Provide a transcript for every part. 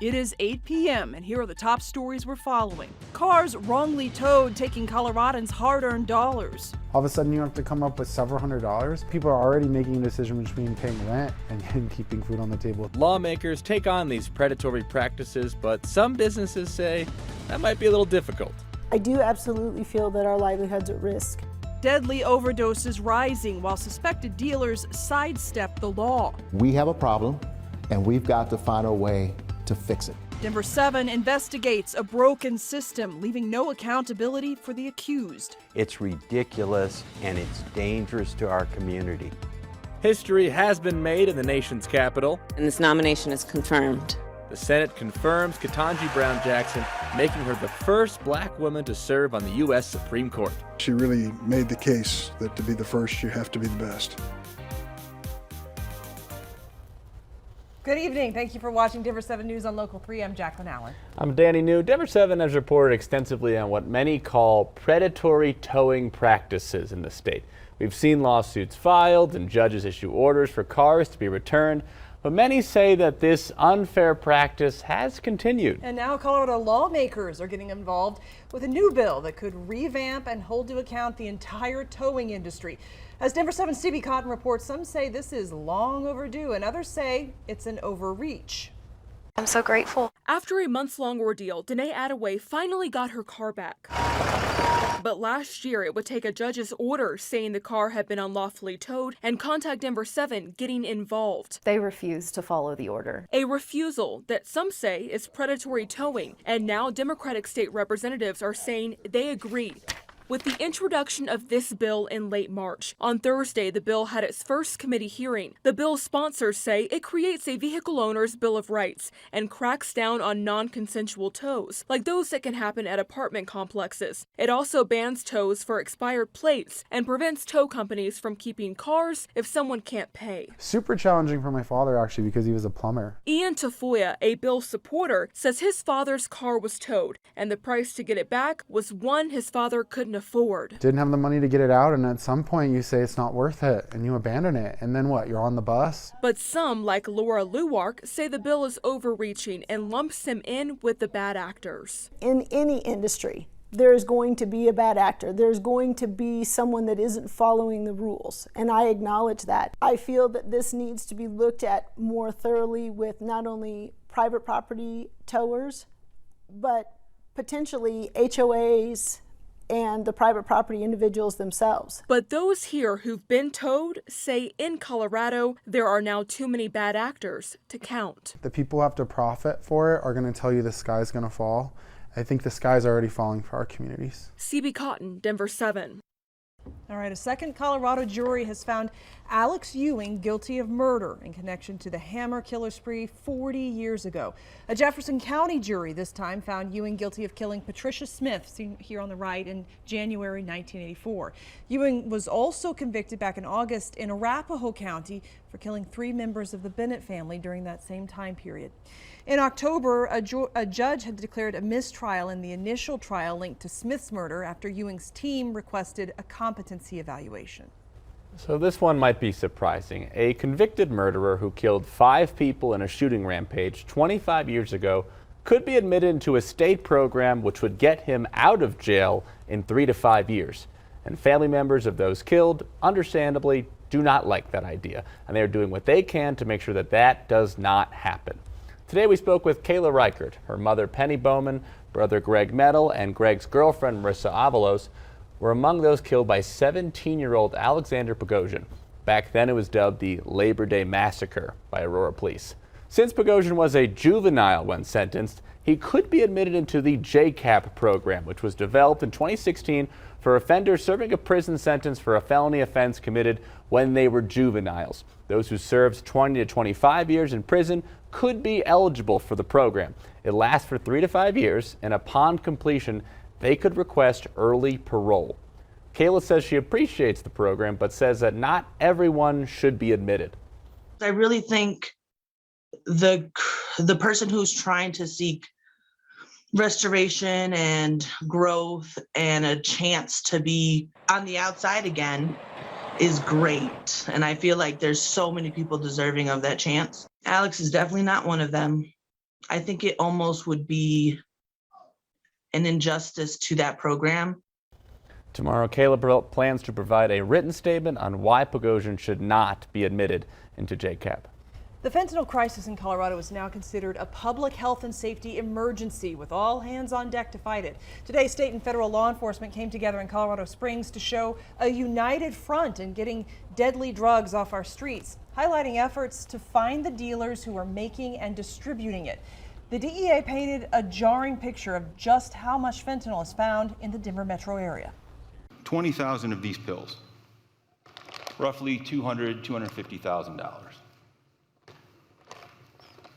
It is 8 p.m. and here are the top stories we're following. Cars wrongly towed taking Coloradans' hard-earned dollars. All of a sudden you have to come up with several $100s. People are already making a decision between paying rent and keeping food on the table. Lawmakers take on these predatory practices, but some businesses say that might be a little difficult. I do absolutely feel that our livelihoods are at risk. Deadly overdoses rising while suspected dealers sidestep the law. We have a problem, and we've got to find a way to fix it. Denver 7 investigates a broken system, leaving no accountability for the accused. It's ridiculous and it's dangerous to our community. History has been made in the nation's capital. And this nomination is confirmed. The Senate confirms Ketanji Brown Jackson, making her the first black woman to serve on the U.S. Supreme Court. She really made the case that to be the first, you have to be the best. Good evening. Thank you for watching Denver 7 News on Local 3. I'm JACLYN Allen. I'm Danny New. Denver 7 has reported extensively on what many call predatory towing practices in the state. We've seen lawsuits filed and judges issue orders for cars to be returned, but many say that this unfair practice has continued. And now Colorado lawmakers are getting involved with a new bill that could revamp and hold to account the entire towing industry. As Denver 7's Stevie Cotton reports, some say this is long overdue and others say it's an overreach. I'm so grateful. After a months-long ordeal, Danae Attaway finally got her car back. But last year, it would take a judge's order saying the car had been unlawfully towed and contact Denver 7 getting involved. They refused to follow the order. A refusal that some say is predatory towing, and now Democratic state representatives are saying they agree. With the introduction of this bill in late March, on Thursday the bill had its first committee hearing. The bill's sponsors say it creates a vehicle owner's Bill of Rights and cracks down on non-consensual tows, like those that can happen at apartment complexes. It also bans tows for expired plates and prevents tow companies from keeping cars if someone can't pay. Super challenging for my father, actually, because he was a plumber. Ian Tafoya, a bill supporter, says his father's car was towed, and the price to get it back was one his father couldn't afford. Didn't have the money to get it out, and at some point you say it's not worth it and you abandon it, and then what, you're on the bus? But some, like Laura Luwark, say the bill is overreaching and lumps him in with the bad actors. In any industry, there's going to be a bad actor. There's going to be someone that isn't following the rules, and I acknowledge that. I feel that this needs to be looked at more thoroughly with not only private property towers, but potentially HOAs and the private property individuals themselves. But those here who've been towed say in Colorado there are now too many bad actors to count. The people who have to profit for it are going to tell you the sky's going to fall. I think the sky's already falling for our communities. CB Cotton, Denver 7. All right, a second Colorado jury has found Alex Ewing guilty of murder in connection to the Hammer killer spree 40 years ago. A Jefferson County jury this time found Ewing guilty of killing Patricia Smith, seen here on the right, in January 1984. Ewing was also convicted back in August in Arapahoe County for killing 3 members of the Bennett family during that same time period. In October, a judge had declared a mistrial in the initial trial linked to Smith's murder after Ewing's team requested a competency evaluation. So this one might be surprising. A convicted murderer who killed 5 people in a shooting rampage 25 years ago could be admitted into a state program which would get him out of jail in 3 to 5 years. And family members of those killed, understandably, do not like that idea. And they are doing what they can to make sure that that does not happen. Today we spoke with KAYLA Reichert. Her mother Penny Bowman, brother Greg Metal, and Greg's girlfriend Marissa Avalos were among those killed by 17-year-old Alexander Pogosian. Back then it was dubbed the Labor Day Massacre by Aurora Police. Since Pogosian was a juvenile when sentenced, he could be admitted into the JCAP program, which was developed in 2016 for offenders serving a prison sentence for a felony offense committed when they were juveniles. Those who served 20 to 25 years in prison could be eligible for the program. It lasts for 3 to 5 years, and upon completion, they could request early parole. KAYLA says she appreciates the program, but says that not everyone should be admitted. I really think the person who's trying to seek restoration and growth and a chance to be on the outside again is great. And I feel like there's so many people deserving of that chance. Alex is definitely not one of them. I think it almost would be an injustice to that program. Tomorrow, KAYLA plans to provide a written statement on why Bogosian should not be admitted into JCAP. The fentanyl crisis in Colorado is now considered a public health and safety emergency, with all hands on deck to fight it. Today, state and federal law enforcement came together in Colorado Springs to show a united front in getting deadly drugs off our streets, highlighting efforts to find the dealers who are making and distributing it. The DEA painted a jarring picture of just how much fentanyl is found in the Denver metro area. 20,000 of these pills, roughly $250,000.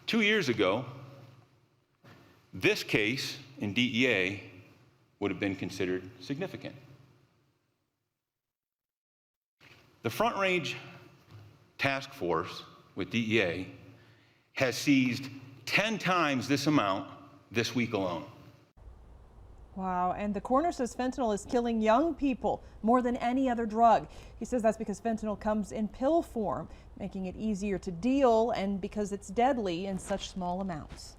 2 years ago, this case in DEA would have been considered significant. The Front Range Task Force with DEA has seized 10 times this amount this week alone. Wow, and the coroner says fentanyl is killing young people more than any other drug. He says that's because fentanyl comes in pill form, making it easier to deal, and because it's deadly in such small amounts.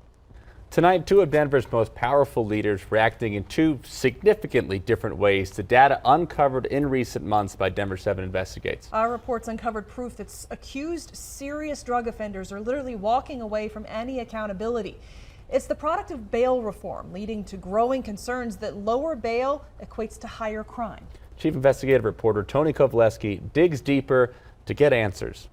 Tonight, two of Denver's most powerful leaders reacting in two significantly different ways to data uncovered in recent months by Denver 7 Investigates. Our reports uncovered proof that accused serious drug offenders are literally walking away from any accountability. It's the product of bail reform, leading to growing concerns that lower bail equates to higher crime. Chief Investigative Reporter Tony KOVALESKI digs deeper to get answers.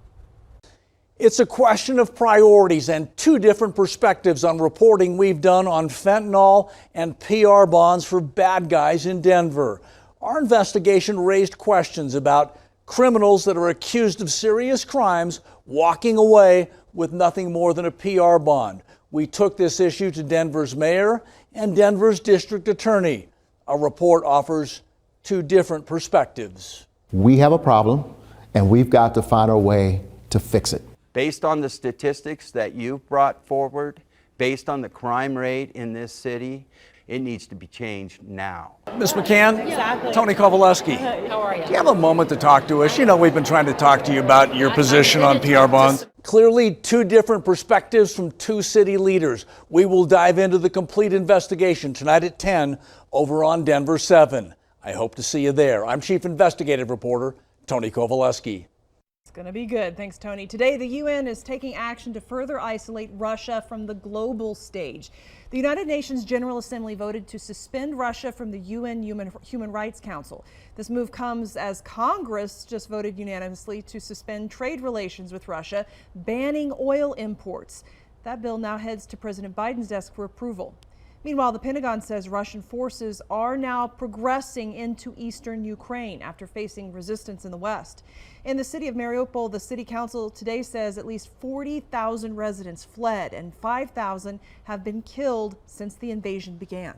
It's a question of priorities and two different perspectives on reporting we've done on fentanyl and PR bonds for bad guys in Denver. Our investigation raised questions about criminals that are accused of serious crimes walking away with nothing more than a PR bond. We took this issue to Denver's mayor and Denver's district attorney. Our report offers two different perspectives. We have a problem, and we've got to find a way to fix it. Based on the statistics that you've brought forward, based on the crime rate in this city, it needs to be changed now. Ms. McCann, Tony KOVALESKI. How are you? Do you have a moment to talk to us? You know, we've been trying to talk to you about your position on PR bonds. Clearly, two different perspectives from two city leaders. We will dive into the complete investigation tonight at 10 over on Denver 7. I hope to see you there. I'm Chief Investigative Reporter Tony KOVALESKI. It's going to be good. Thanks, Tony. Today, the UN is taking action to further isolate Russia from the global stage. The United Nations General Assembly voted to suspend Russia from the UN Human Rights Council. This move comes as Congress just voted unanimously to suspend trade relations with Russia, banning oil imports. That bill now heads to President Biden's desk for approval. Meanwhile, the Pentagon says Russian forces are now progressing into eastern Ukraine after facing resistance in the west. In the city of Mariupol, the city council today says at least 40,000 residents fled and 5,000 have been killed since the invasion began.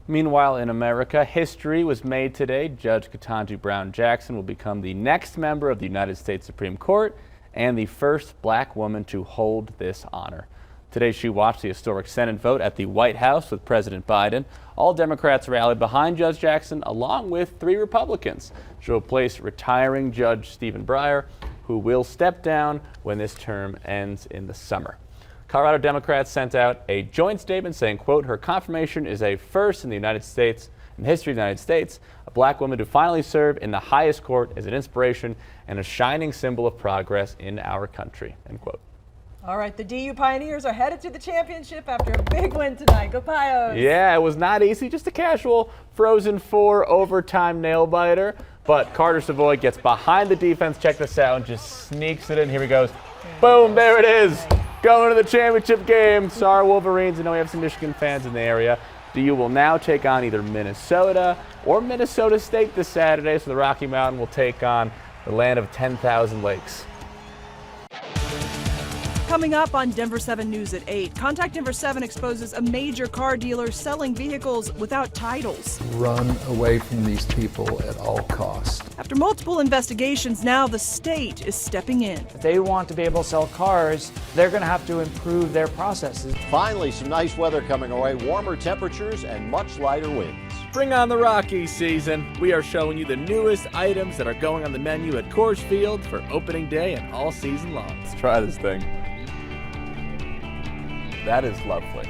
Meanwhile, in America, history was made today. Judge Ketanji Brown Jackson will become the next member of the United States Supreme Court and the first black woman to hold this honor. Today, she watched the historic Senate vote at the White House with President Biden. All Democrats rallied behind Judge Jackson, along with 3 Republicans. She'll replace retiring Judge Stephen Breyer, who will step down when this term ends in the summer. Colorado Democrats sent out a joint statement saying, quote, her confirmation is a first in the United States, in the history of the United States. A black woman to finally serve in the highest court is an inspiration and a shining symbol of progress in our country, end quote. All right, the DU Pioneers are headed to the championship after a big win tonight. Go Pios! Yeah, it was not easy, just a casual Frozen 4 overtime nail-biter. But Carter Savoy gets behind the defense. Check this out and just sneaks it in. Here he goes. Boom, there it is. Going to the championship game. Sorry, Wolverines. I know we have some Michigan fans in the area. DU will now take on either Minnesota or Minnesota State this Saturday. So the Rocky Mountain will take on the land of 10,000 lakes. Coming up on Denver 7 News at 8, Contact Denver 7 exposes a major car dealer selling vehicles without titles. Run away from these people at all costs. After multiple investigations, now the state is stepping in. If they want to be able to sell cars, they're going to have to improve their processes. Finally, some nice weather coming our way, warmer temperatures and much lighter winds. Bring on the Rockies season. We are showing you the newest items that are going on the menu at Coors Field for opening day and all season long. Let's try this thing. That is lovely.